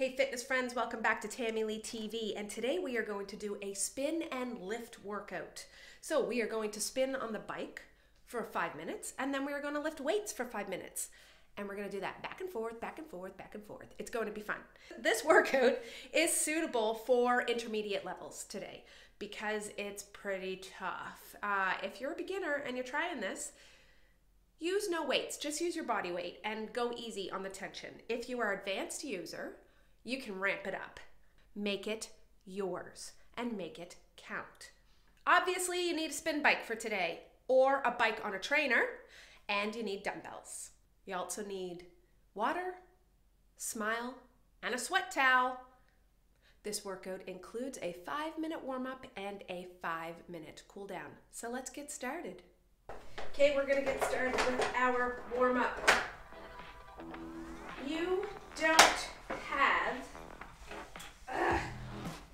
Hey fitness friends, welcome back to Tammy Lee TV, and today we are going to do a spin and lift workout. So we are going to spin on the bike for 5 minutes, and then we are going to lift weights for 5 minutes. And we're going to do that back and forth, back and forth, back and forth. It's going to be fun. This workout is suitable for intermediate levels today because it's pretty tough. If you're a beginner and you're trying this, use no weights, just use your body weight and go easy on the tension. If you are an advanced user, you can ramp it up. Make it yours and make it count. Obviously, you need a spin bike for today or a bike on a trainer, and you need dumbbells. You also need water, smile, and a sweat towel. This workout includes a 5-minute warm-up and a 5-minute cool down. So let's get started. Okay, we're gonna get started with our warm-up. You don't have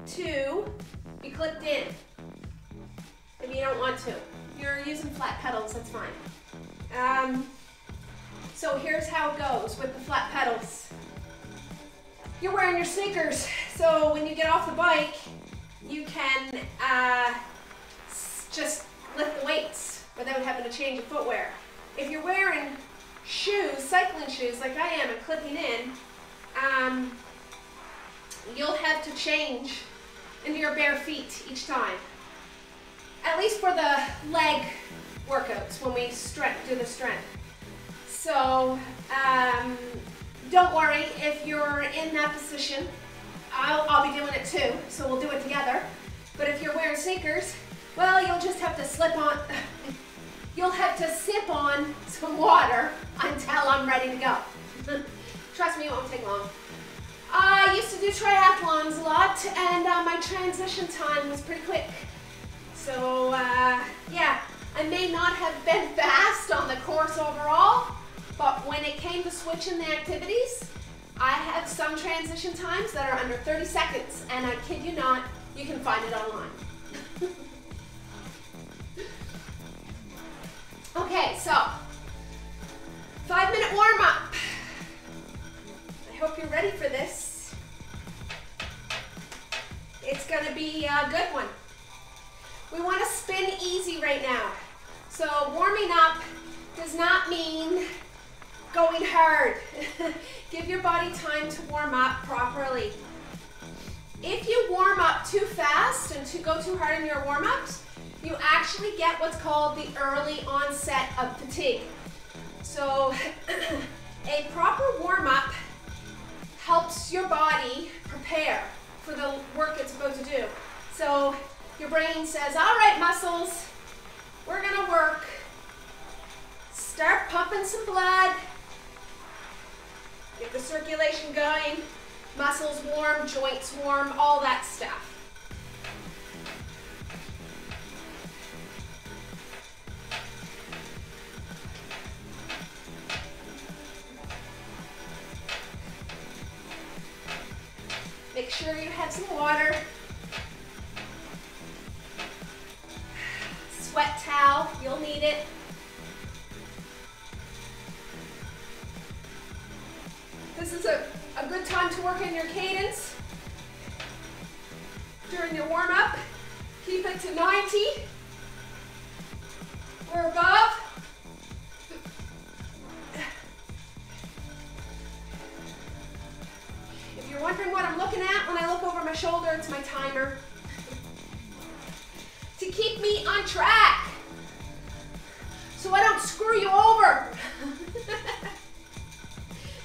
to be clipped in if you don't want to. You're using flat pedals, that's fine. So here's how it goes with the flat pedals. You're wearing your sneakers, so when you get off the bike, you can just lift the weights without having to change your footwear. If you're wearing shoes, cycling shoes like I am, and clipping in, you'll have to change into your bare feet each time. At least for the leg workouts when we do the strength. So don't worry if you're in that position. I'll be doing it too, so we'll do it together. But if you're wearing sneakers, well, you'll just have to you'll have to sip on some water until I'm ready to go. Trust me, it won't take long. I used to do triathlons a lot, and my transition time was pretty quick. So yeah, I may not have been fast on the course overall, but when it came to switching the activities, I had some transition times that are under 30 seconds, and I kid you not, you can find it online. Okay, so 5-minute warm-up. I hope you're ready for this. It's gonna be a good one. We want to spin easy right now. So warming up does not mean going hard. Give your body time to warm up properly. If you warm up too fast and go too hard in your warm-ups, you actually get what's called the early onset of fatigue. So a proper warm-up helps your body prepare for the work it's about to do. So your brain says, all right, muscles, we're gonna work. Start pumping some blood. Get the circulation going, muscles warm, joints warm, all that stuff. Make sure you have some water. Sweat towel, you'll need it. This is a good time to work in your cadence during your warm-up. Keep it to 90 or above. If you're wondering what I'm looking at when I look over my shoulder, it's my timer. To keep me on track, so I don't screw you over.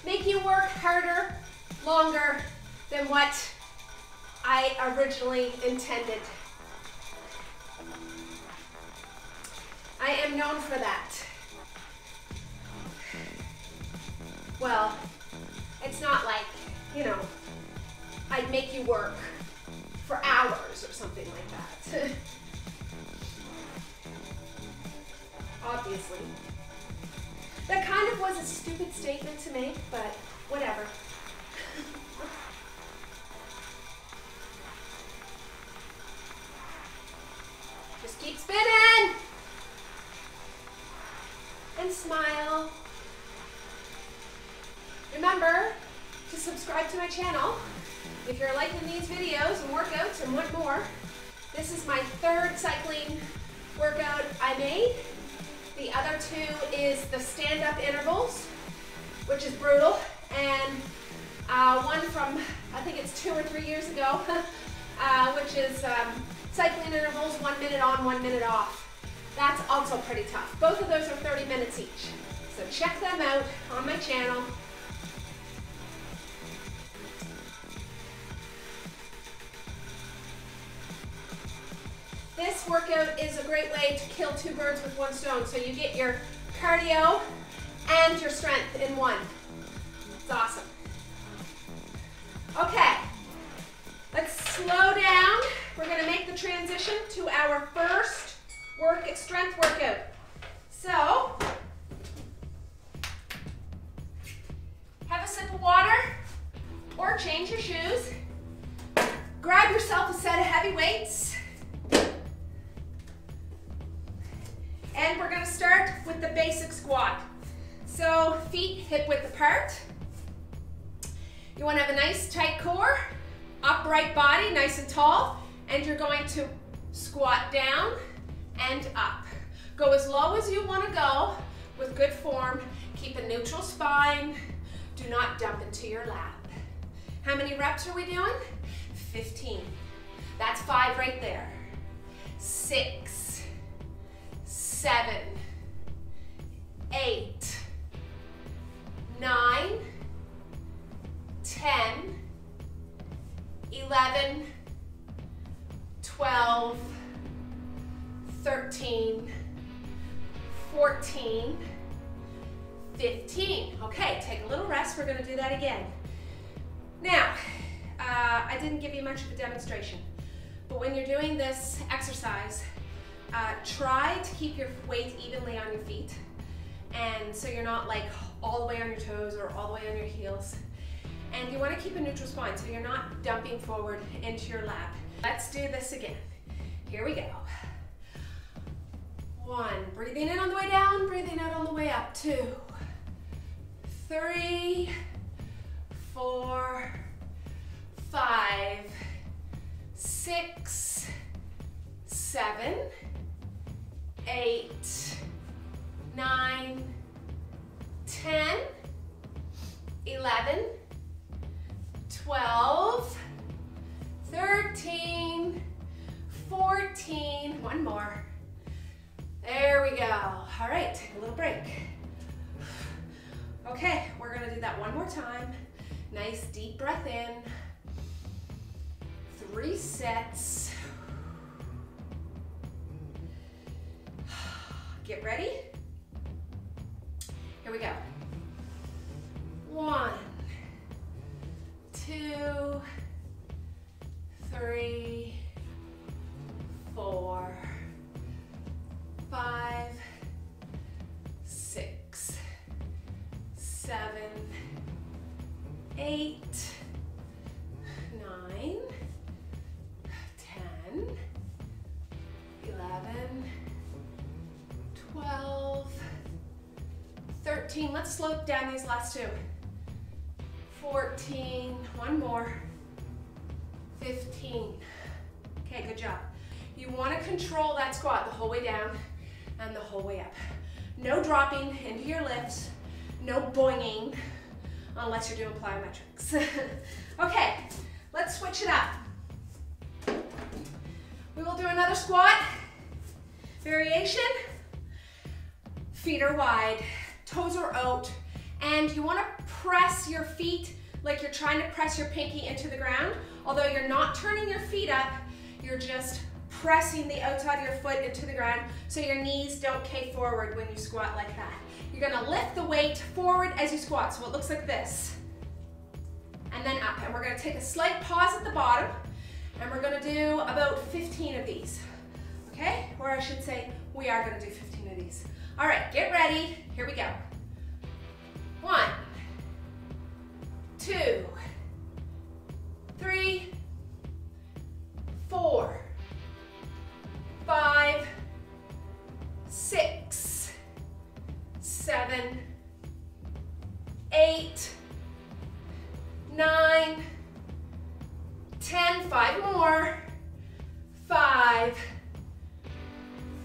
Make you work harder, longer than what I originally intended. I am known for that. Well, it's not like, you know, I'd make you work for hours or something like that. Obviously. That kind of was a stupid statement to make, but whatever. Just keep spinning! And smile. Remember to subscribe subscribe to my channel. If you're liking these videos and workouts and want more, this is my third cycling workout I made. The other two is the stand-up intervals, which is brutal, and one from, I think it's 2 or 3 years ago, which is cycling intervals, 1 minute on, 1 minute off. That's also pretty tough. Both of those are 30 minutes each. So check them out on my channel. This workout is a great way to kill 2 birds with 1 stone. So you get your cardio and your strength in one. It's awesome. Okay, let's slow down. We're going to make the transition to our first strength workout. So, have a sip of water or change your shoes. Grab yourself a set of heavy weights. And we're going to start with the basic squat. So, feet hip width apart. You want to have a nice tight core, upright body, nice and tall, and you're going to squat down and up. Go as low as you want to go with good form. Keep a neutral spine. Do not dump into your lap. How many reps are we doing? 15. That's 5 right there. 6, 7, 8, 9, 10, 11, 12, 13, 14, 15. Okay, take a little rest. We're going to do that again. Now, I didn't give you much of a demonstration, but when you're doing this exercise, try to keep your weight evenly on your feet. And so you're not like all the way on your toes or all the way on your heels. And you want to keep a neutral spine so you're not dumping forward into your lap. Let's do this again. Here we go. 1, breathing in on the way down, breathing out on the way up. 2, 3, 4, 5, 6, 7, 8, 9, 10, 11, 12, 13, 14, one more. There we go. All right, take a little break. Okay, we're gonna do that one more time. Nice deep breath in. 3 sets. Get ready. Here we go. 1, 2, 3, 4, 5, 6, 7, 8, 9, 10, 11, 12, 13. Let's slow down these last 2. 14, one more. 15. Okay, good job. You want to control that squat the whole way down and the whole way up. No dropping into your lifts, no boinging, unless you're doing plyometrics. Okay, let's switch it up. We will do another squat variation. Feet are wide, toes are out, and you want to press your feet like you're trying to press your pinky into the ground. Although you're not turning your feet up, you're just pressing the outside of your foot into the ground so your knees don't cave forward when you squat like that. You're gonna lift the weight forward as you squat, so it looks like this. And then up, and we're gonna take a slight pause at the bottom, and we're gonna do about 15 of these, okay? Or I should say, we are gonna do 15 of these. All right, get ready, here we go. 1, 2, 3, 4, 5, 6, 7, 8, 9, 5 more. 5,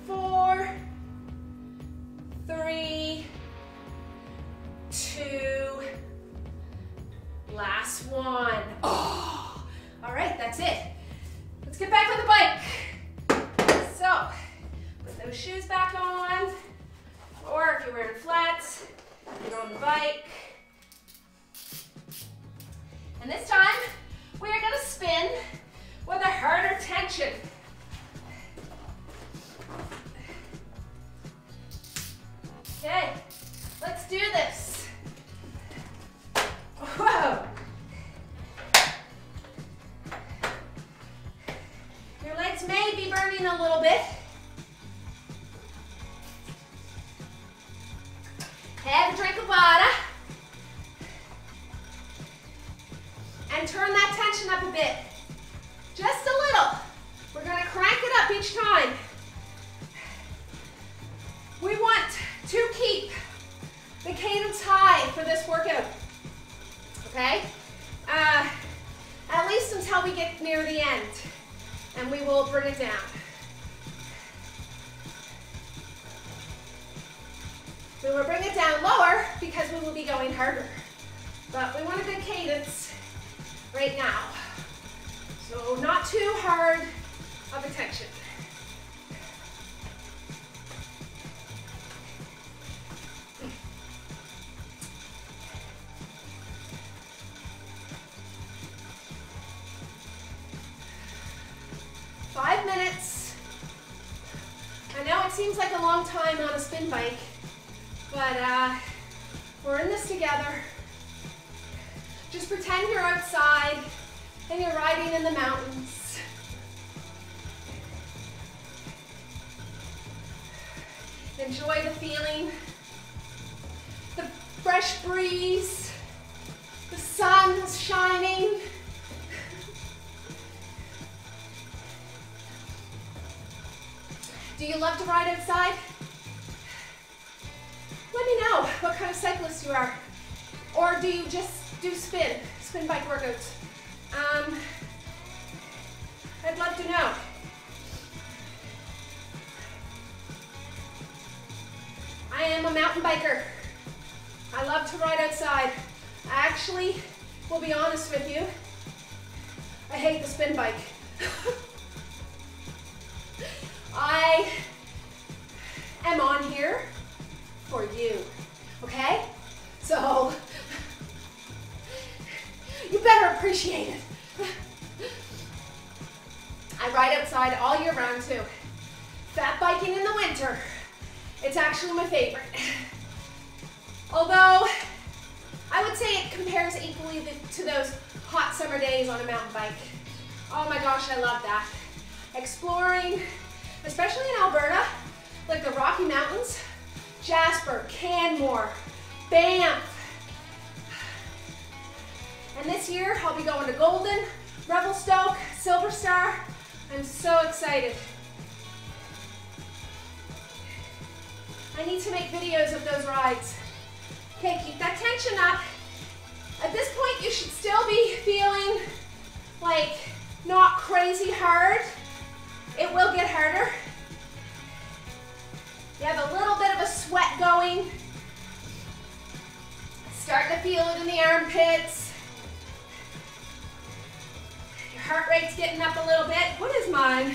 4, 3, 2, last one. Oh, all right, that's it. Let's get back on the bike. So, put those shoes back on, or if you're wearing flats, get on the bike. And this time, we are gonna spin with a harder tension. Okay, let's do this. Whoa. Your legs may be burning a little bit. Have a drink of water. And turn that tension up a bit. Just a little. We're going to crank it up each time. We want to keep the cadence high for this workout. Okay? At least until we get near the end. And we will bring it down. We will bring it down lower because we will be going harder. But we want a good cadence right now. So not too hard of a tension. I know it seems like a long time on a spin bike, but we're in this together. Just pretend you're outside and you're riding in the mountains. Enjoy the feeling, the fresh breeze, the sun's shining. Do you love to ride outside? Let me know what kind of cyclist you are. Or do you just do spin bike workouts? I'd love to know. I am a mountain biker. I love to ride outside. I actually, will be honest with you, I hate the spin bike. I am on here for you, okay? So, you better appreciate it. I ride outside all year round too. Fat biking in the winter, it's actually my favorite. Although, I would say it compares equally to those hot summer days on a mountain bike. Oh my gosh, I love that. Exploring, especially in Alberta, like the Rocky Mountains, Jasper, Canmore, Banff. And this year, I'll be going to Golden, Revelstoke, Silver Star. I'm so excited. I need to make videos of those rides. Okay, keep that tension up. At this point, you should still be feeling like not crazy hard. It will get harder. You have a little bit of a sweat going. Starting to feel it in the armpits. Your heart rate's getting up a little bit. What is mine?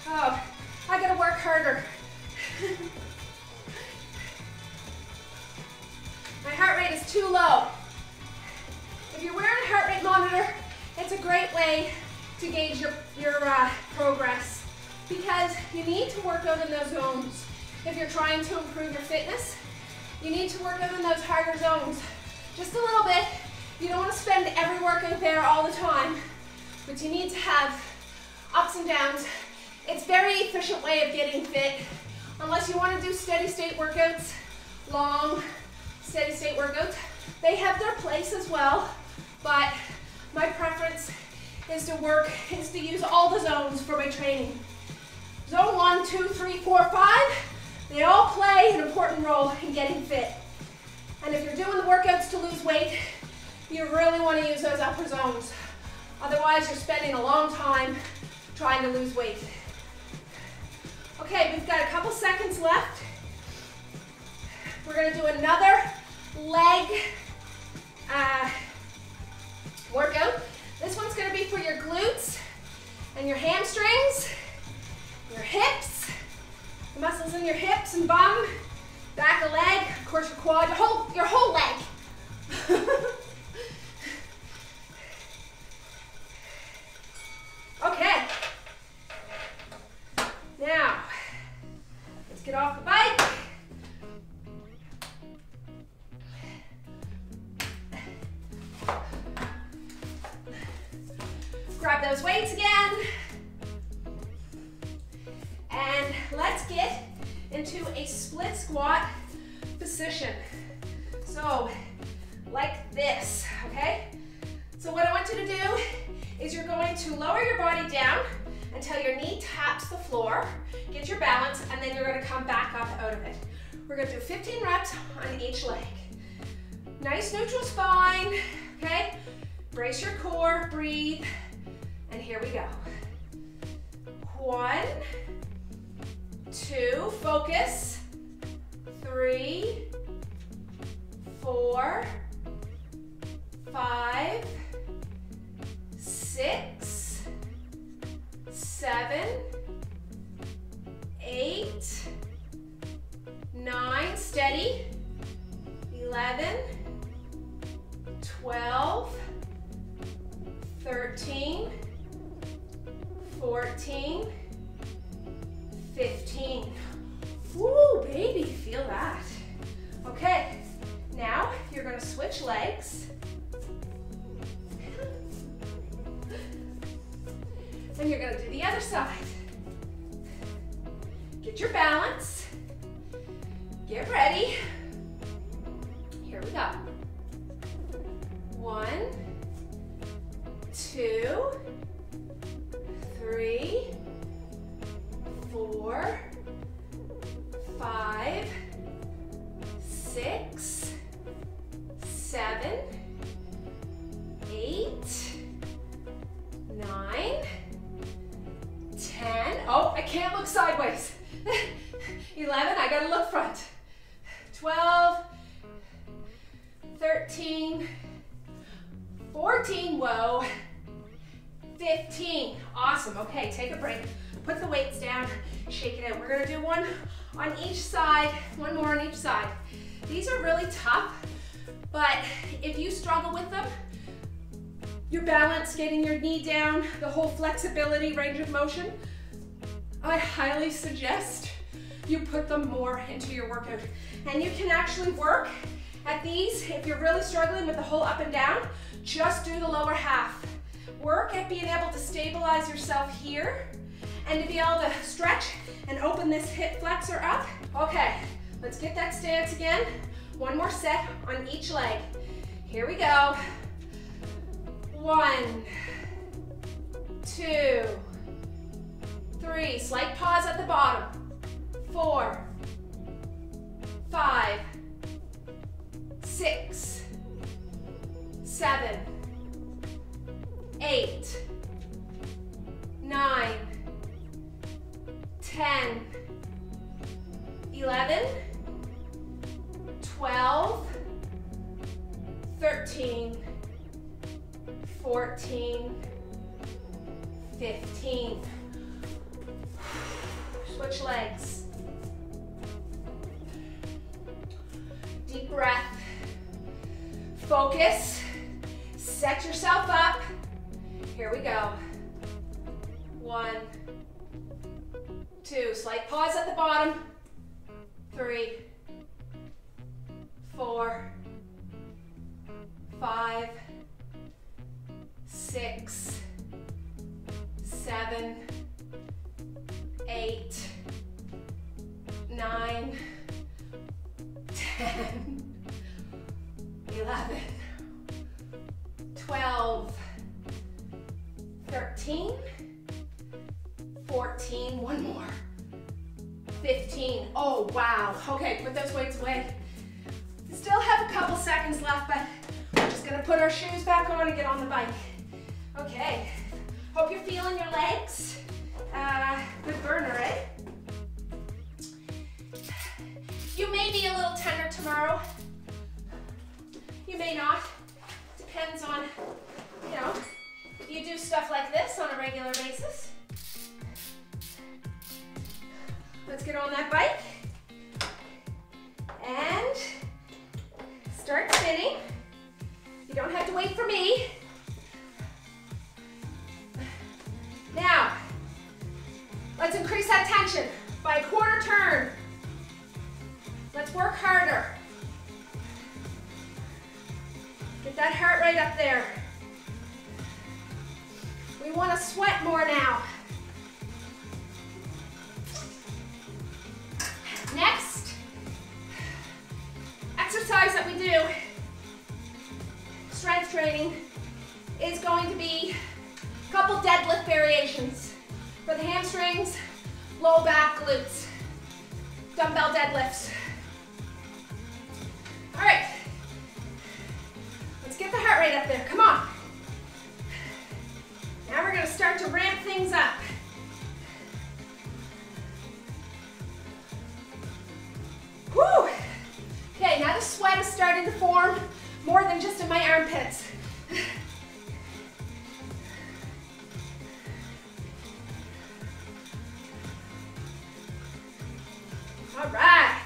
Oh, I gotta work harder. My heart rate is too low. If you're wearing a heart rate monitor, it's a great way to gauge your progress, because you need to work out in those zones. If you're trying to improve your fitness, you need to work out in those harder zones. Just a little bit. You don't want to spend every workout there all the time, but you need to have ups and downs. It's a very efficient way of getting fit, unless you want to do steady state workouts, long steady state workouts. They have their place as well, but my preference is to use all the zones for my training. Zone 1, 2, 3, 4, 5, they all play an important role in getting fit. And if you're doing the workouts to lose weight, you really want to use those upper zones. Otherwise, you're spending a long time trying to lose weight. Okay, we've got a couple seconds left. We're going to do another leg workout. This one's going to be for your glutes and your hamstrings, your hips, the muscles in your hips and bum, back of leg, of course your quad, your whole leg. Okay. Now, let's get off the bike. Grab those weights again. And let's get into a split squat position. So, like this, okay? So what I want you to do is you're going to lower your body down until your knee taps the floor, get your balance, and then you're going to come back up out of it. We're going to do 15 reps on each leg. Nice neutral spine, okay? Brace your core, breathe, and here we go. 1, 2, focus, 3, 4, 5, 6, 7, 8, 9, steady, 11, 12, 13, 14, 15. Woo, baby, feel that. Okay, now you're going to switch legs. And you're going to do the other side. Get your balance. Get ready. Here we go. 1, 2, 3, 4, 5, 6, 7, 8, 9, 10. Oh, I can't look sideways. 11, I gotta look front. 12, 13, 14, whoa. 15, awesome. Okay, take a break. Put the weights down, shake it out. We're gonna do one on each side, one more on each side. These are really tough, but if you struggle with them, your balance, getting your knee down, the whole flexibility, range of motion, I highly suggest you put them more into your workout. And you can actually work at these, if you're really struggling with the whole up and down, just do the lower half. Work at being able to stabilize yourself here and to be able to stretch and open this hip flexor up. Okay, let's get that stance again. One more set on each leg. Here we go. 1, 2, 3, slight pause at the bottom. 4, 5, 6, 7, 8, 9, 10, 11, 12, 13, 14, 15. Switch legs. Deep breath. Focus. Set yourself up. Here we go. 1, 2, slight pause at the bottom. 3, 4, 5, 6, 7, 8, 9, 10, 11, 12, 13, 14, one more, 15. Oh, wow. Okay, put those weights away. Still have a couple seconds left, but we're just gonna put our shoes back on and get on the bike. Okay, hope you're feeling your legs. Good burner, eh? You may be a little tender tomorrow. You may not. Depends on, you know, if you do stuff like this on a regular basis. Let's get on that bike. And start spinning. You don't have to wait for me. Now, let's increase that tension by a quarter turn. Let's work harder. Get that heart rate up there. We want to sweat more now. Next exercise that we do, strength training, is going to be a couple deadlift variations for the hamstrings, low back, glutes, dumbbell deadlifts. All right, let's get the heart rate up there. Come on. Now we're going to start to ramp things up. Whew. Okay, now the sweat is starting to form more than just in my armpits. All right.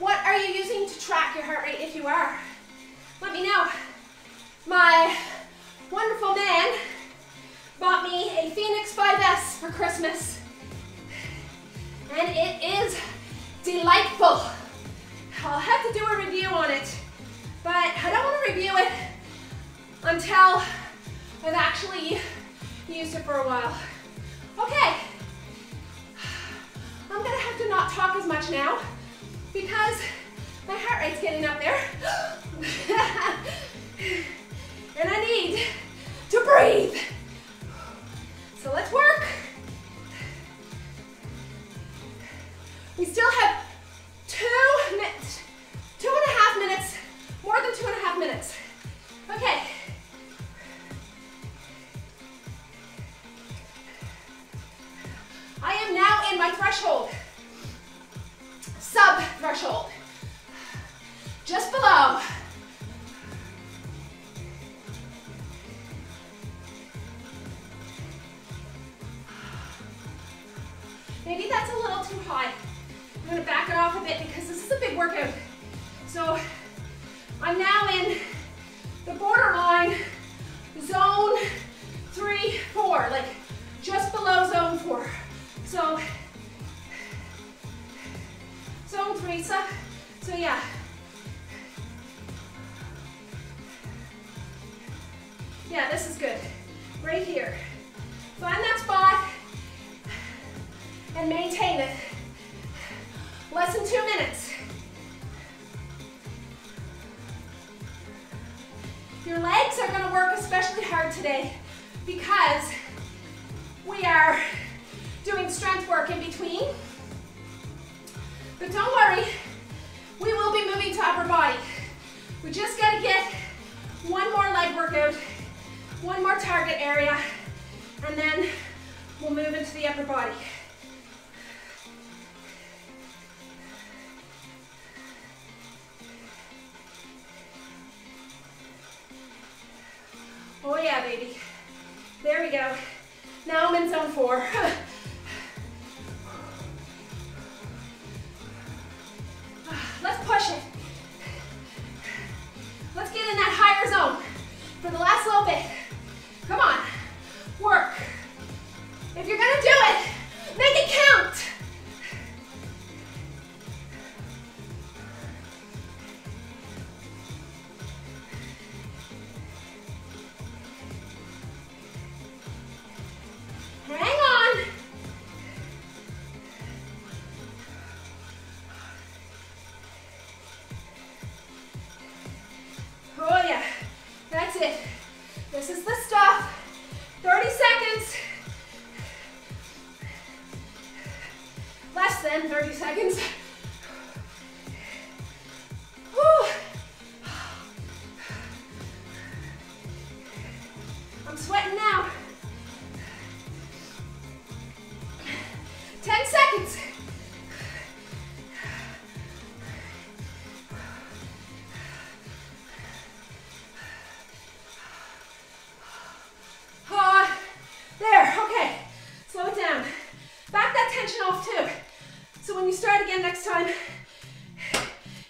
What are you using to track your heart rate if you are? Let me know. My wonderful man bought me a Phoenix 5S for Christmas, and it is delightful. I'll have to do a review on it, but I don't want to review it until I've actually used it for a while. Okay, I'm gonna have to not talk as much now because my heart rate's getting up there. And I need to breathe. So let's work. We still have 2.5 minutes, more than 2.5 minutes. Okay. I am now in my threshold, sub-threshold, just below. Maybe that's a little too high. I'm gonna back it off a bit because this is a big workout. So I'm now in the borderline zone 3, 4, like just below zone 4. So zone 3, so yeah. Yeah, this is good. Right here. Find that spot and maintain it. Less than 2 minutes. Your legs are gonna work especially hard today because we are doing strength work in between. But don't worry, we will be moving to upper body. We just gotta get one more leg workout, one more target area, and then we'll move into the upper body. Oh yeah, baby. There we go. Now I'm in zone 4. Let's push it. Let's get in that higher zone for the last little bit. Come on, work. If you're gonna do it, make it count. Hang on.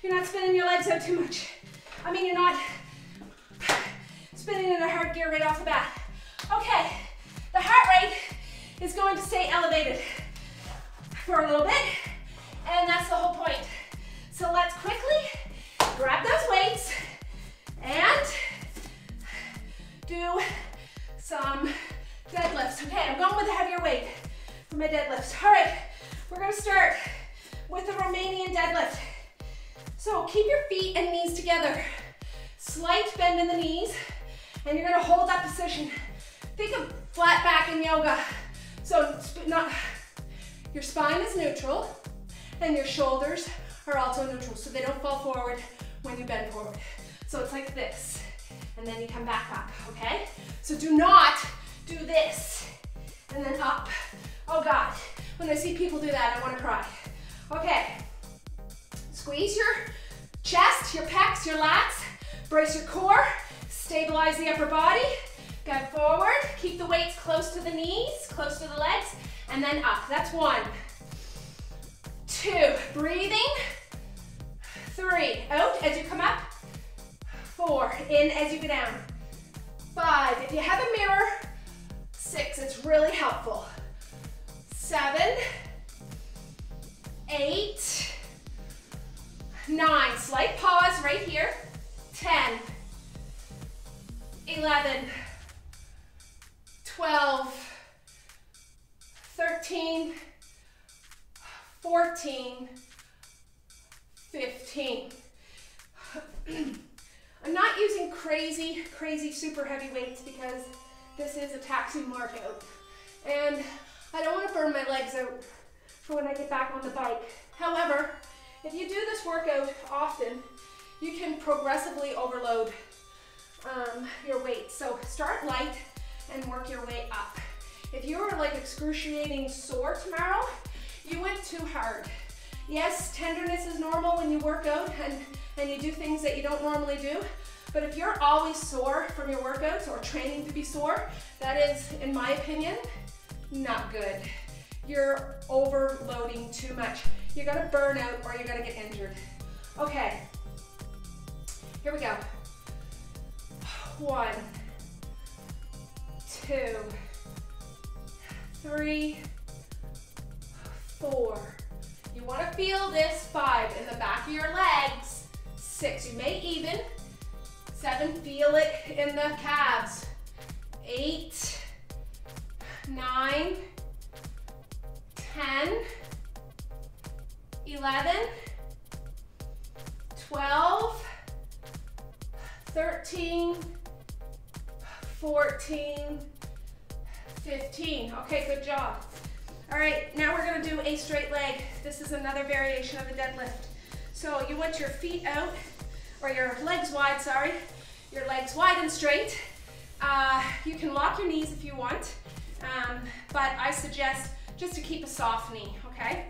You're not spinning your legs out too much. I mean, you're not spinning in a hard gear right off the bat. Okay, the heart rate is going to stay elevated for a little bit, and that's the whole point. So let's quickly grab those weights and do some deadlifts. Okay, I'm going with a heavier weight for my deadlifts. All right, we're gonna start with the Romanian deadlift. So keep your feet and knees together. Slight bend in the knees, and you're gonna hold that position. Think of flat back in yoga. So your spine is neutral, and your shoulders are also neutral, so they don't fall forward when you bend forward. So it's like this, and then you come back up, okay? So do not do this, and then up. Oh God, when I see people do that, I wanna cry. Okay, squeeze your chest, your pecs, your lats, brace your core, stabilize the upper body, get forward, keep the weights close to the knees, close to the legs, and then up. That's 1, 2, breathing, 3, out as you come up, 4, in as you go down, 5, if you have a mirror, 6, it's really helpful, 7, 8, 9, slight pause right here, 10, 11, 12, 13, 14, 15. I'm not using crazy super heavy weights because this is a taxing workout. And I don't want to burn my legs out for when I get back on the bike. However, if you do this workout often, you can progressively overload your weight. So start light and work your way up. If you're like excruciating sore tomorrow, you went too hard. Yes, tenderness is normal when you work out and you do things that you don't normally do. But if you're always sore from your workouts or training to be sore, that is, in my opinion, not good. You're overloading too much. You're gonna burn out or you're gonna get injured. Okay, here we go. 1, 2, 3, 4. You want to feel this. 5 in the back of your legs. 6, you may even. 7, feel it in the calves. 8, 9, 10, 11, 12, 13, 14, 15. Okay, good job. All right, now we're gonna do a straight leg. This is another variation of the deadlift. So you want your feet out, or your legs wide, sorry. Your legs wide and straight. You can lock your knees if you want, but I suggest just to keep a soft knee, okay?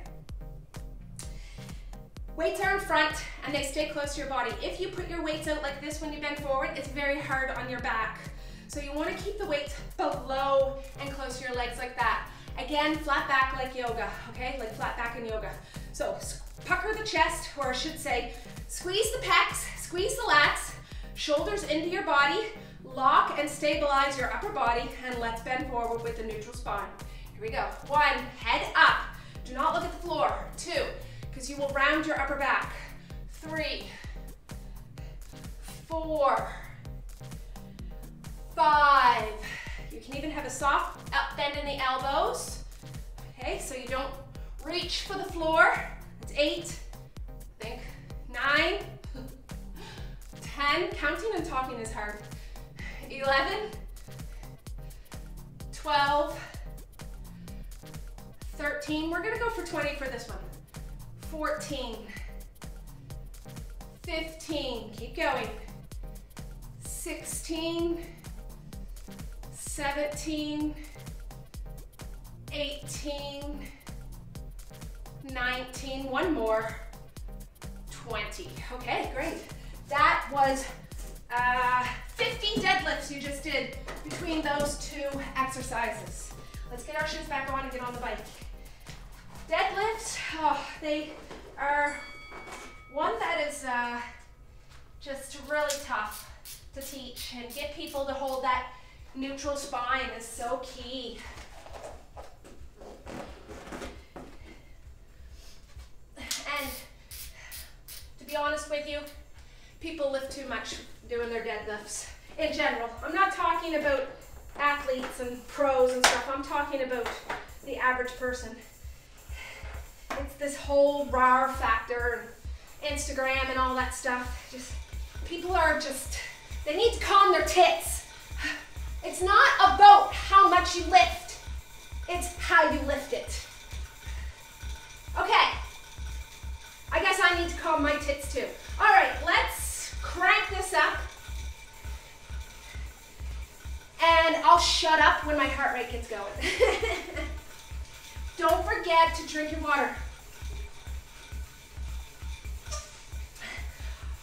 Weights are in front and they stay close to your body. If you put your weights out like this when you bend forward, it's very hard on your back. So you want to keep the weights below and close to your legs like that. Again, flat back like yoga, okay? Like flat back in yoga. So pucker the chest, or I should say, squeeze the pecs, squeeze the lats, shoulders into your body, lock and stabilize your upper body, and let's bend forward with the neutral spine. Here we go. 1, head up. Do not look at the floor. 2, because you will round your upper back. 3, 4, 5. You can even have a soft bend in the elbows. Okay, so you don't reach for the floor. That's 8, I think, 9, 10. Counting and talking is hard. 11, 12, 13. We're gonna go for 20 for this one. 14, 15, keep going. 16, 17, 18, 19, one more, 20. Okay, great. That was 15 deadlifts you just did between those 2 exercises. Let's get our shoes back on and get on the bike. Deadlifts, oh, they are one that is just really tough to teach, and get people to hold that neutral spine is so key. And to be honest with you, people lift too much doing their deadlifts in general. I'm not talking about athletes and pros and stuff. I'm talking about the average person. It's this whole RAR factor and Instagram and all that stuff. Just people are just, they need to calm their tits. It's not about how much you lift. It's how you lift it. Okay. I guess I need to calm my tits too. All right, let's crank this up. And I'll shut up when my heart rate gets going. Don't forget to drink your water.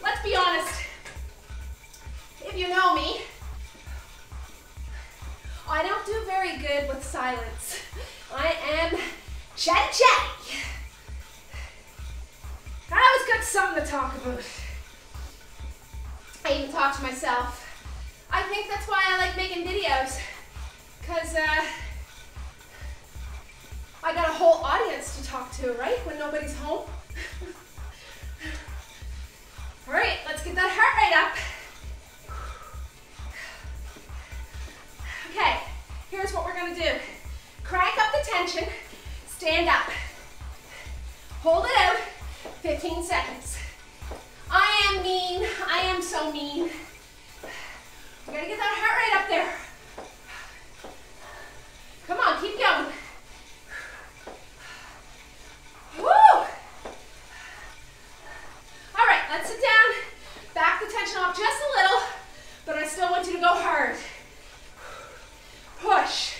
Let's be honest. If you know me, I don't do very good with silence. I am chatty. I always got something to talk about. I even talk to myself. I think that's why I like making videos, because I got a whole audience to talk to, right? When nobody's home. All right, let's get that heart rate up. Okay, here's what we're gonna do. Crank up the tension, stand up. Hold it out, 15 seconds. I am mean, I am so mean. We gotta get that heart rate up there. Come on, keep going. Woo! All right, let's sit down. Back the tension off just a little, but I still want you to go hard. Push.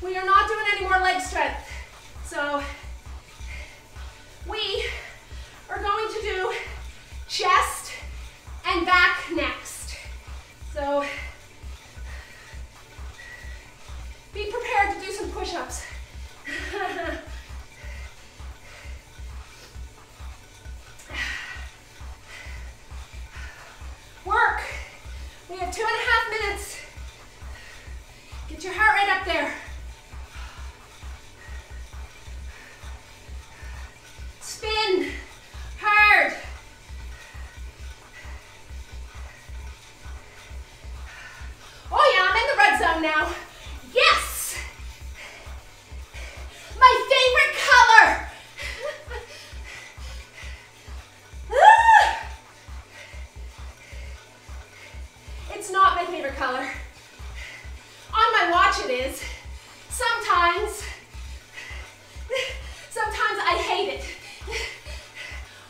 We are not doing any more leg strength. So we are going to do chest and back next. So be prepared to do some push-ups. Work. We have 2.5 minutes. Get your heart rate up there. Spin hard. Oh yeah, I'm in the red zone now. Yes! My favorite color! It's not my favorite color. On my watch it is. Sometimes I hate it.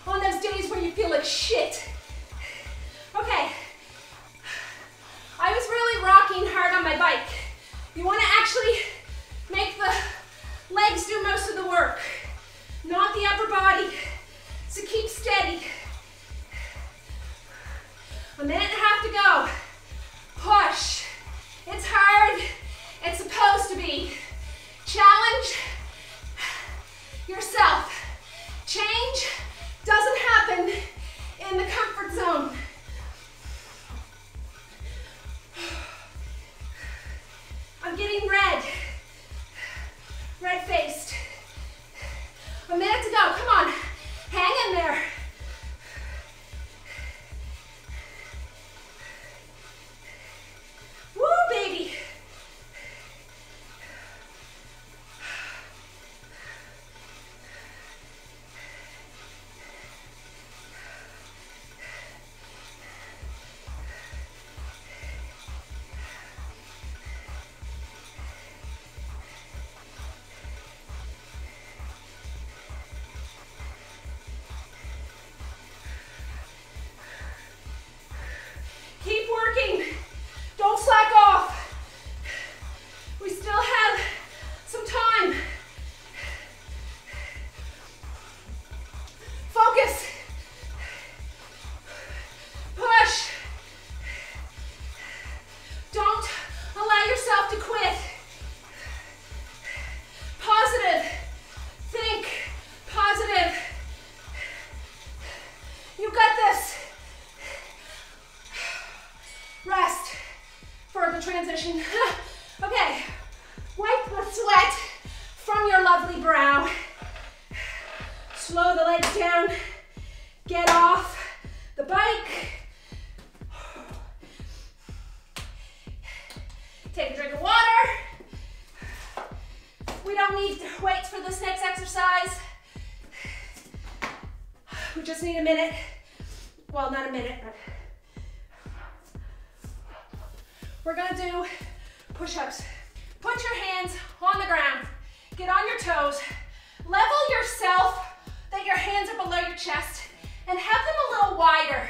On those days where you feel like shit. Okay. I was really rocking hard on my bike. You want to actually make the legs do most of the work, not the upper body. So keep steady. A minute and a half to go. Push. It's hard. It's supposed to be. Challenge yourself. Change doesn't happen in the comfort zone. I'm getting red. Red-faced. A minute to go. Come on. Hang in there. Woo, baby. We just need a minute. Well, not a minute, but we're gonna do push-ups. Put your hands on the ground. Get on your toes. Level yourself that your hands are below your chest and have them a little wider,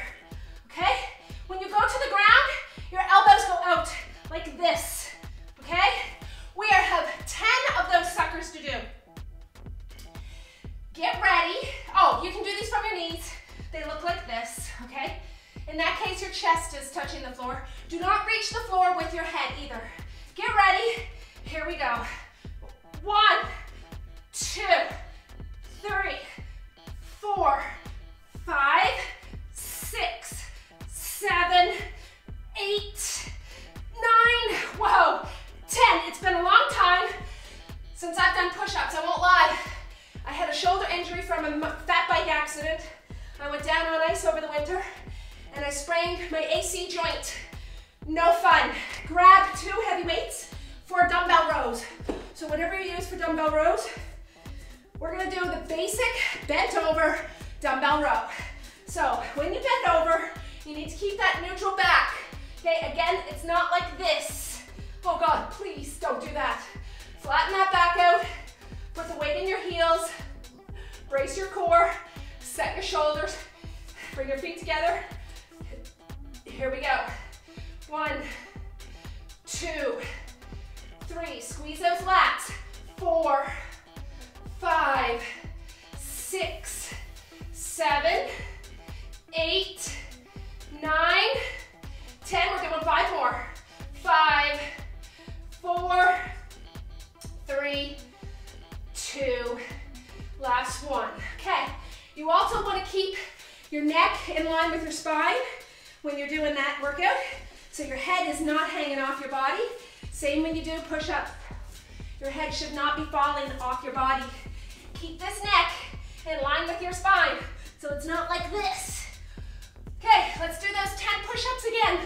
okay? When you go to the ground, your elbows go out like this, okay? We have 10 of those suckers to do. Get ready. Oh, you can do these from your knees. They look like this, okay? In that case, your chest is touching the floor. Do not reach the floor with your head either. Get ready. Here we go. 1, 2, 3, 4, 5, 6, 7, 8, 9, whoa, 10. It's been a long time since I've done push-ups, I won't lie. I had a shoulder injury from a fat bike accident. I went down on ice over the winter and I sprained my AC joint. No fun. Grab 2 heavy weights for dumbbell rows. So whatever you use for dumbbell rows, we're gonna do the basic bent over dumbbell row. So when you bend over, you need to keep that neutral back. Okay, again, it's not like this. Oh God, please don't do that. Flatten that back out, put the weight in your heels, brace your core, set your shoulders, bring your feet together. Here we go. 1, 2, 3, squeeze those lats. 4, 5, 6, 7, 8, 9, 10. We're doing 5 more. 5, 4, 3, 2, last one. Okay, you also want to keep your neck in line with your spine when you're doing that workout, so your head is not hanging off your body. Same when you do push-up. Your head should not be falling off your body. Keep this neck in line with your spine, so it's not like this. Okay, let's do those 10 push-ups again.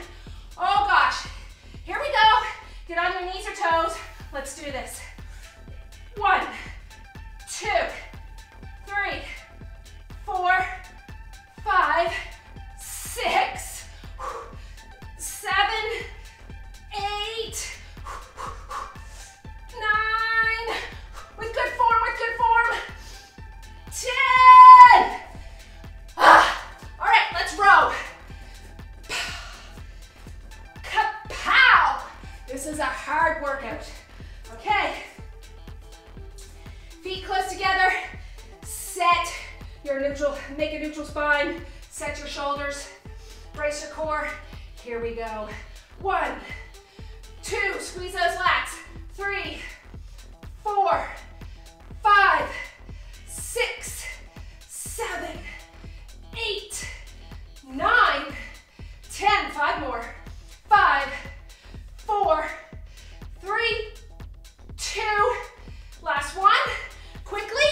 Oh gosh, here we go. Get on your knees or toes. Let's do this. 1, 2, 3, 4, 5, 6, 7, 8, 9, with good form, 10. All right, let's row. Kapow! This is a hard workout. Okay. Feet close together. Set your neutral, make a neutral spine. Set your shoulders. Brace your core. Here we go. 1, 2, squeeze those lats. 3, 4, 5, 6, 7, 8, 9, 10. 5 more. 5, 4, 3, 2. Last one. Quickly,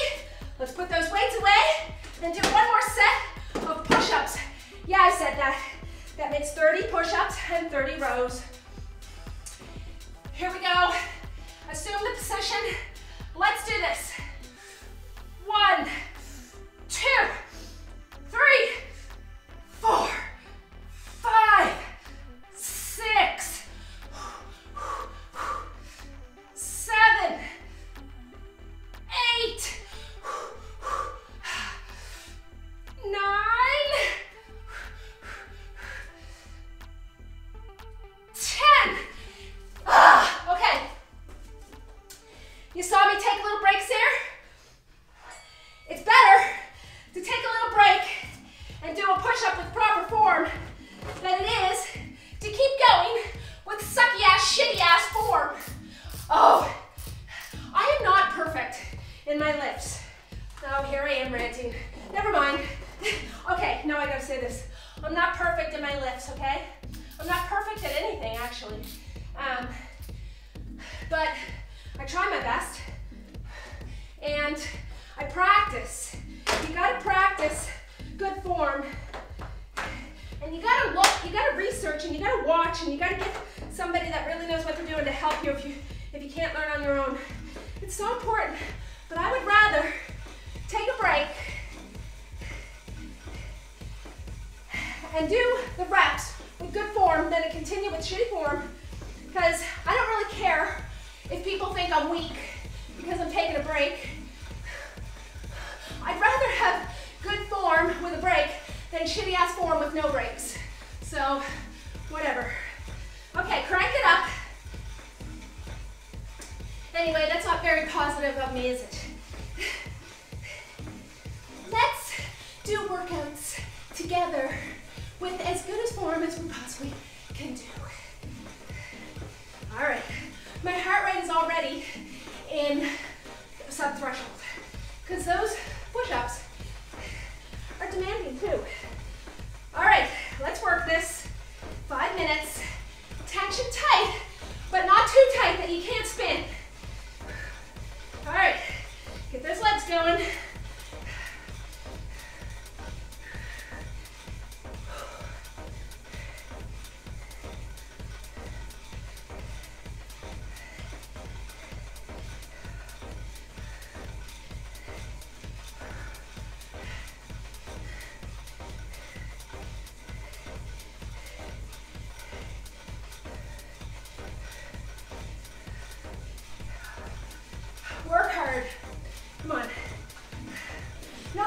let's put those weights away and do one more set of push-ups. Yeah, I said that. That makes 30 push-ups and 30 rows. Here we go. Assume the position. Let's do this. 1, 2, 3, 4, 5, 6, 7, 8, 9, 10. Okay. You saw me take little breaks here? It's better to take a little break and do a push-up with proper form than it is to keep going with sucky-ass, shitty-ass form. Oh, I am not perfect in my lifts. Oh, here I am ranting. Never mind. Okay, now I gotta say this. I'm not perfect in my lifts, okay? I'm not perfect at anything, actually. But I try my best. And I practice. You gotta practice good form. And you gotta look, you gotta research, and you gotta watch, and you gotta get somebody that really knows what they're doing to help you if you can't learn on your own. It's so important. But I would rather take a break and do the reps with good form than to continue with shitty form, because I don't really care if people think I'm weak because I'm taking a break. I'd rather have good form with a break than shitty ass form with no breaks. So, whatever. Okay, crank it up. Anyway, that's not very positive of me, is it? Let's do workouts together with as good as form as we possibly can do. All right, my heart rate is already in sub-threshold because those push-ups are demanding too. All right, let's work this. 5 minutes, tension tight, but not too tight that you can't spin. All right, get those legs going. Work hard. Come on. No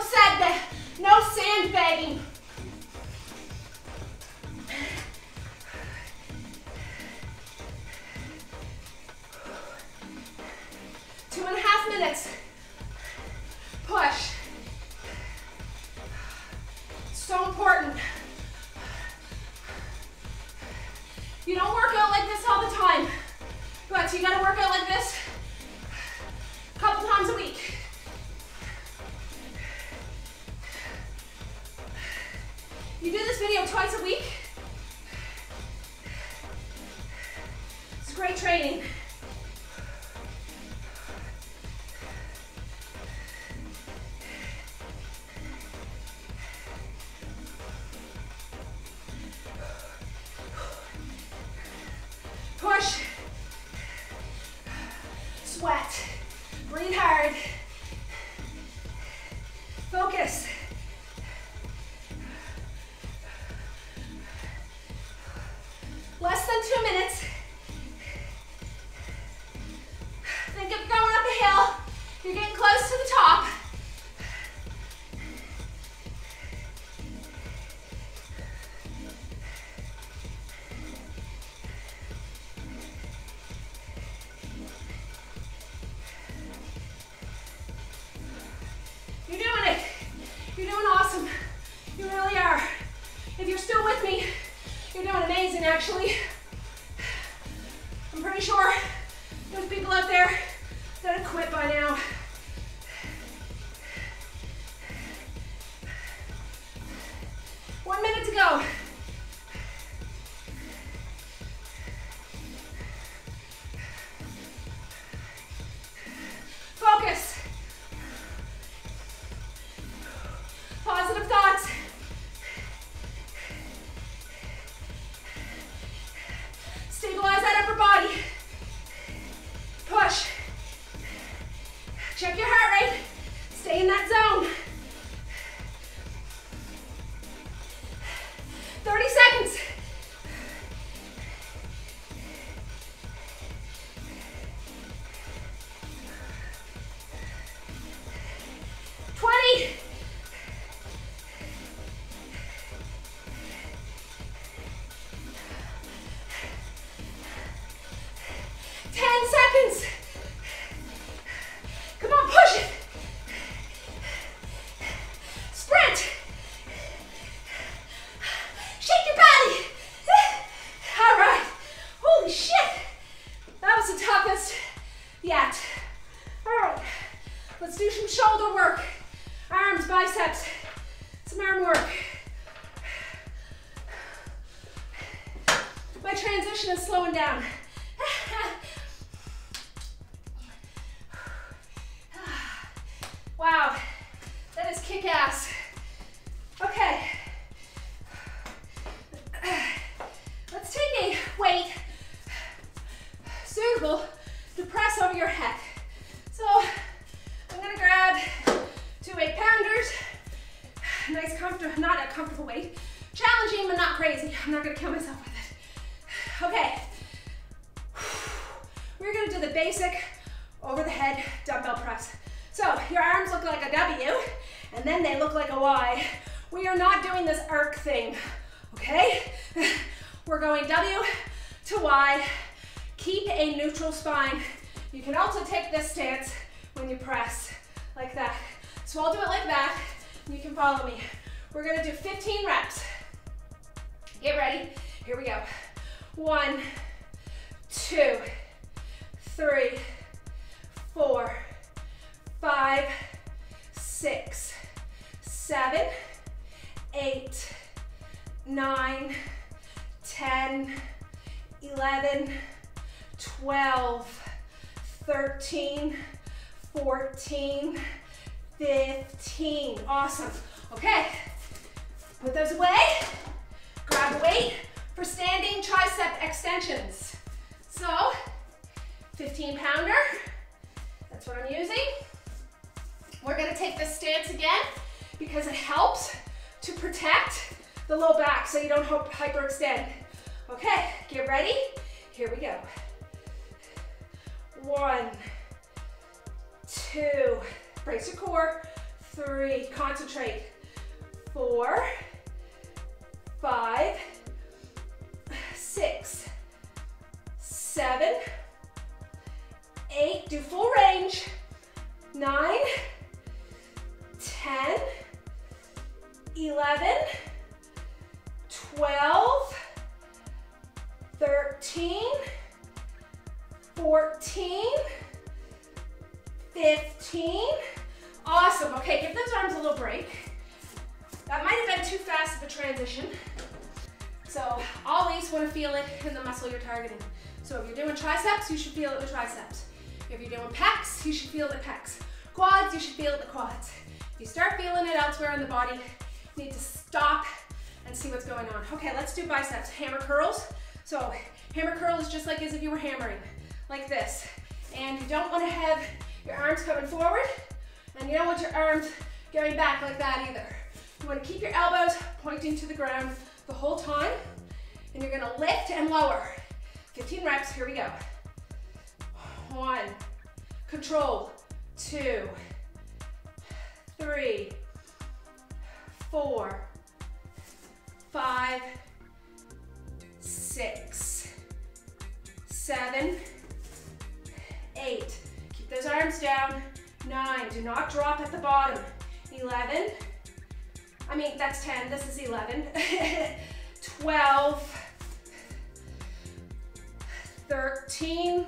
sandbagging. Two and a half minutes. Push. So important. You don't work out like this all the time, but you gotta work out like this a couple times a week. You do this video twice a week. It's great training. Push. Sweat. Breathe hard. Focus. Less than 2 minutes. Think of going up a hill. You're getting close to the top. You're doing it. You're doing awesome. You really are. If you're still with me, you're doing amazing, actually. I'm pretty sure there's people out there that have quit by now. One minute to go. Focus. Positive thoughts. Stabilize that upper body. Push. Check your heart rate. Stay in that zone. 30 seconds. Biceps, some arm work. My transition is slowing down. Wow, that is kick-ass. Okay. Let's take a weight suitable to press over your head. So I'm gonna grab 2 8-pounders. Nice, comfortable, not a comfortable weight, Challenging, but not crazy. I'm not gonna kill myself with it. Okay. We're gonna do the basic over the head dumbbell press. So your arms look like a W, and then they look like a Y. We are not doing this arc thing, okay? We're going W to Y. Keep a neutral spine. You can also take this stance when you press, like that. So I'll do it like that, and you can follow me. We're gonna do 15 reps. Get ready, here we go. 1, 2, 3, 4, 5, 6, 7, 8, 9, 10, 11, 12, 13, 14, 15. Awesome. Okay, put those away. Grab a weight for standing tricep extensions. So, 15-pounder, that's what I'm using. We're gonna take this stance again because it helps to protect the low back so you don't hyperextend. Okay, get ready. Here we go. 1, 2, brace your core. 3, concentrate. 4, 5, 6, 7, 8, do full range. 9, 10, 11, 12, 13, 14, 15. Awesome. Okay, give those arms a little break. That might have been too fast of a transition. So always want to feel it in the muscle you're targeting. So if you're doing triceps, you should feel it in the triceps. If you're doing pecs, you should feel the pecs. Quads, you should feel it in the quads. If you start feeling it elsewhere in the body, you need to stop and see what's going on. Okay, let's do biceps. Hammer curls. So hammer curl is just like as if you were hammering, like this. And you don't want to have your arms coming forward, and you don't want your arms going back like that either. You want to keep your elbows pointing to the ground the whole time, and you're gonna lift and lower. 15 reps, here we go. 1, control, 2, 3, 4, 5, 6, 7, 8. Keep those arms down. 9, do not drop at the bottom. 11, that's 10, this is 11. 12, 13,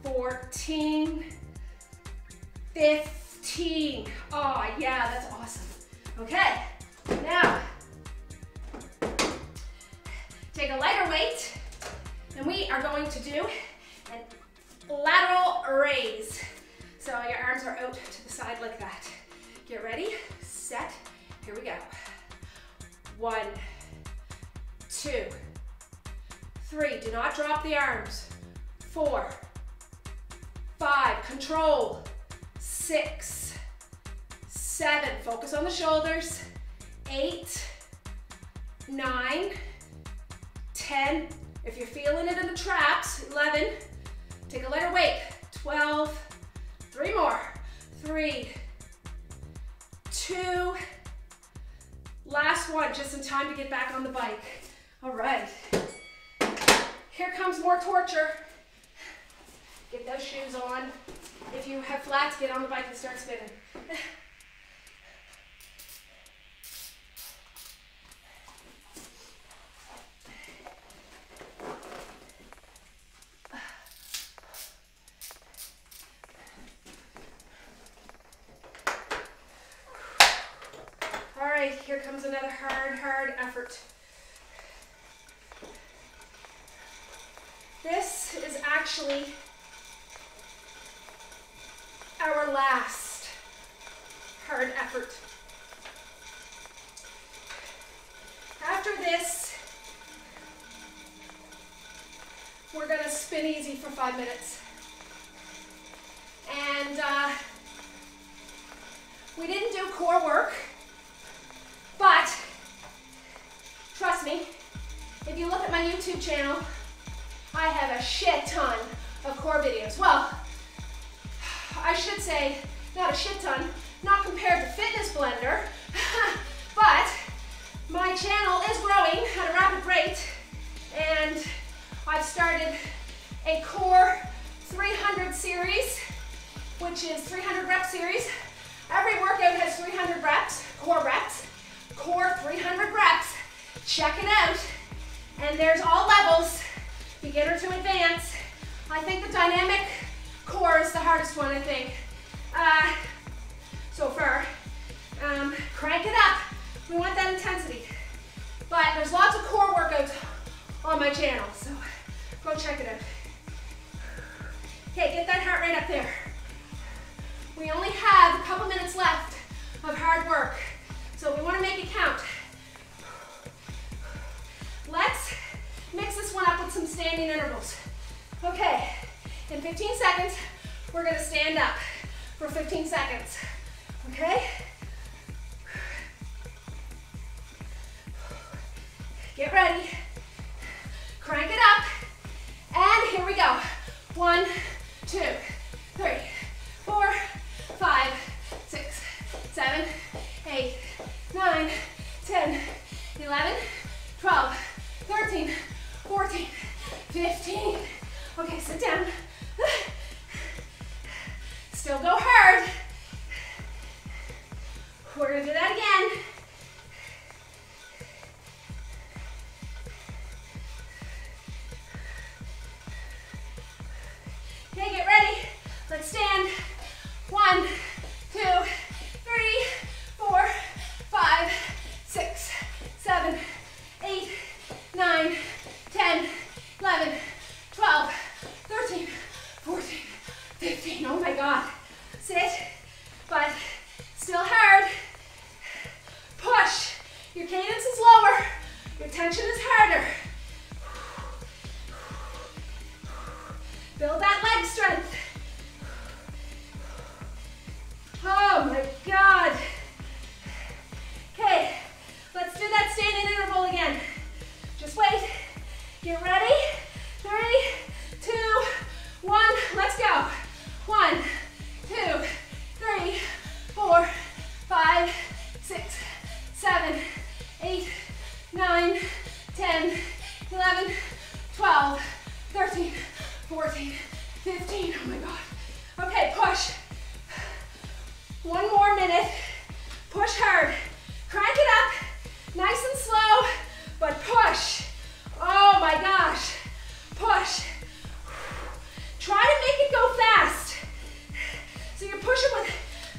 14, 15. Oh yeah, that's awesome. Okay, now, take a lighter weight, and we are going to do a lateral raise. So your arms are out to the side like that. Get ready, set, here we go. 1, 2, 3, do not drop the arms. 4, 5, control. 6, 7, focus on the shoulders. 8, 9, 10, if you're feeling it in the traps, 11, take a lighter weight. 12, 3 more. 3, 2, last one, just in time to get back on the bike. All right, here comes more torture. Get those shoes on. If you have flats, get on the bike and start spinning. All right, here comes another hard effort. This is actually our last hard effort. After this, we're gonna spin easy for 5 minutes. And we didn't do core work, but you look at my YouTube channel, I have a shit ton of core videos. Well, I should say not a shit ton, not compared to Fitness Blender, but my channel is growing at a rapid rate, and I've started a core 300 series, which is 300 rep series. Every workout has 300 reps, core 300 reps. Check it out. And there's all levels, beginner to advanced. I think the dynamic core is the hardest one, I think, so far. Crank it up. We want that intensity. But there's lots of core workouts on my channel, so go check it out. Okay, get that heart rate up there. We only have a couple minutes left of hard work, so we want to make it count. Let's mix this one up with some standing intervals. Okay, in 15 seconds, we're going to stand up for 15 seconds. Okay? Get ready. Crank it up. And here we go. 1, 2, 3, 4, 5, 6, 7, 8, 9, 10, 11, 12, 13, 14, 15. Okay, sit down. Still go hard. We're gonna do that again. Okay, get ready. Let's stand. 1, 2, 3, 4, 5, 6, 7, 8, 9, 10, 11, 12, 13, 14, 15. Oh my God. Sit, but still hard. Push. Your cadence is lower. Your tension is harder. Build that leg strength. Oh my God. Okay, let's do that standing interval again. Just wait. Get ready. 3, 2, 1. Let's go. 1, 2, 3, 4, 5, 6, 7, 8, 9, 10, 11, 12, 13, 14, 15. Oh my God. Okay, push. One more minute. Push hard. Crank it up. Nice and slow, but push. Oh my gosh. Push. Try to make it go fast. So you're pushing with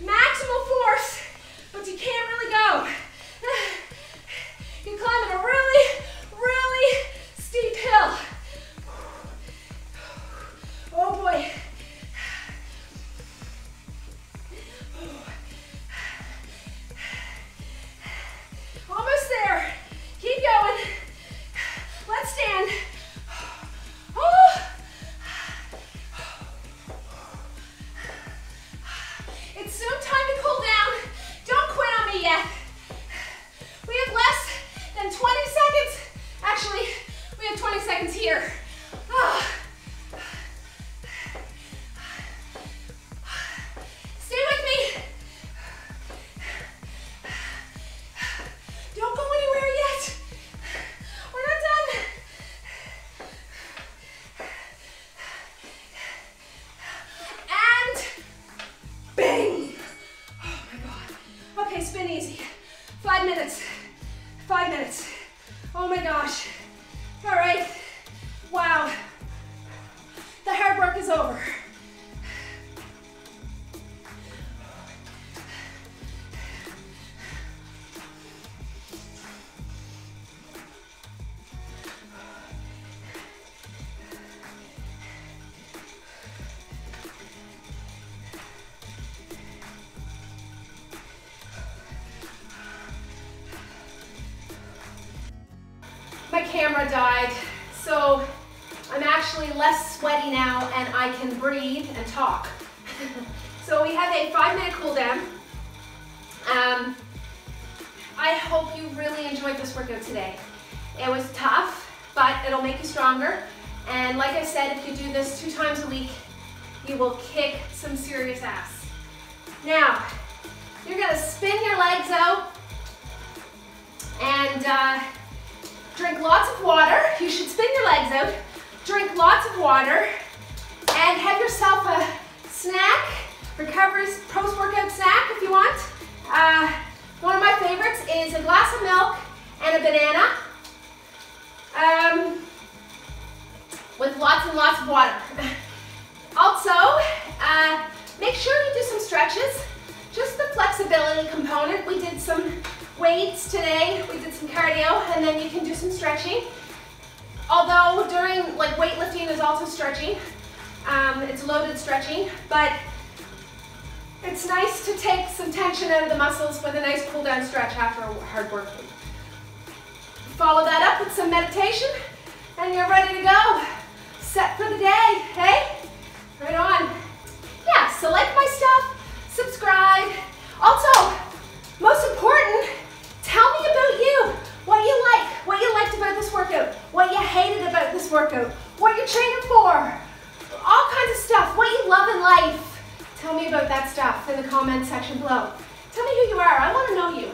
maximal force, but you can't really go. You're climbing a really, really steep hill. Oh boy. Almost there. Keep going. Let's stand. Oh. It's soon time to cool down. Don't quit on me yet. We have less than 20 seconds. Actually, we have 20 seconds here. Oh. Stay with me. Don't go anywhere yet. We're not done. And bang. Oh my God. Okay, spin easy. 5 minutes. 5 minutes. Oh my gosh. All right. Wow. The hard work is over. My camera died, so I'm actually less sweaty now and I can breathe and talk. So we have a 5-minute cool down. I hope you really enjoyed this workout today. It was tough. but it'll make you stronger. And like I said, if you do this 2 times a week, you will kick some serious ass. Now, you're gonna spin your legs out and drink lots of water. You should spin your legs out, drink lots of water, and have yourself a snack, recovery post-workout snack if you want. One of my favorites is a glass of milk and a banana with lots and lots of water. Also, make sure you do some stretches, just the flexibility component. We did some weights today, we did some cardio, and then you can do some stretching. Although during, like, weightlifting is also stretching. It's loaded stretching, but it's nice to take some tension out of the muscles with a nice cool down stretch after a hard workout. Follow that up with some meditation, and you're ready to go. Set for the day, hey? Right on. Yeah, so like my stuff, subscribe. Also, most important, tell me about you. What you liked about this workout, what you hated about this workout, what you're training for, all kinds of stuff, what you love in life. Tell me about that stuff in the comment section below. Tell me who you are, I want to know you,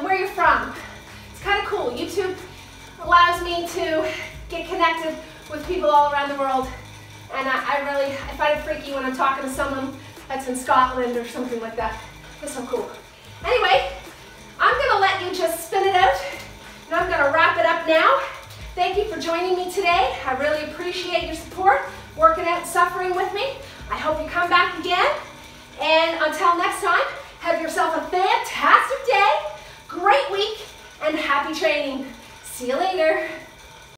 where you're from. It's kind of cool. YouTube allows me to get connected with people all around the world, and I find it freaky when I'm talking to someone that's in Scotland or something like that. It's so cool. Anyway, I'm going to let you just spin it out, and I'm going to wrap it up now. Thank you for joining me today. I really appreciate your support, working out and suffering with me. I hope you come back again. And until next time, have yourself a fantastic day, great week, and happy training. See you later.